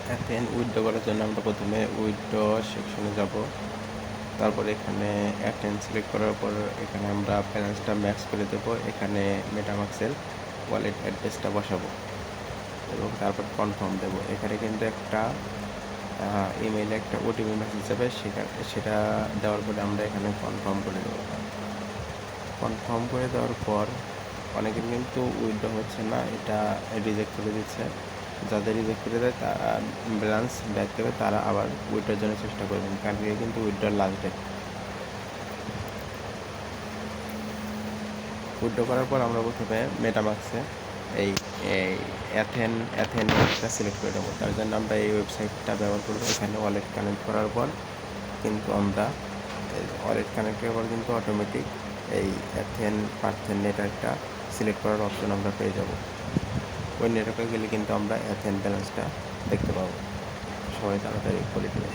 অ্যাথেন withdraw করার জন্য আমরা প্রথমে উইথড্র সেকশনে যাব। তারপরে এখানে অ্যাথেন সিলেক্ট করার পর এখানে আমরা ব্যালেন্সটা ম্যাক্স করে দেবো। এখানে মেটামাক্সের ওয়ালেট অ্যাড্রেসটা বসাবো এবং তারপর কনফার্ম দেবো। এখানে কিন্তু একটা ইমেইলে একটা ওটিপি মেসেজ যাবে, সেটা দেওয়ার পরে আমরা এখানে কনফার্ম করে দেবো। কনফার্ম করে দেওয়ার পর অনেকের কিন্তু উইথড্র হচ্ছে না, এটা রিজেক্ট করে দিচ্ছে। যাদের রিজেক্ট করে দেয় তারা ব্যালেন্স ব্যাক দেবে, তারা আবার উইথড্রর জন্য চেষ্টা করবেন, কালকে কিন্তু উইথড্রর লাস্ট ডেট। উইথড্র করার পর আমরা প্রথমে মেটামাক্সে এই অ্যাথেনটা সিলেক্ট করে দেবো। তার জন্য আমরা এই ওয়েবসাইটটা ব্যবহার করবো। এখানে ওয়ালেট কানেক্ট করার পর কিন্তু আমরা ওয়ালেট কানেক্ট করার পর কিন্তু অটোমেটিক এই পার্থেন নেটওয়ার্কটা সিলেক্ট করার অপশন আমরা পেয়ে যাব। ওই নেটওয়ার্কে গেলে কিন্তু আমরা অ্যাথেন ব্যালেন্সটা দেখতে পাবো। সবাই তাড়াতাড়ি করে দেবে।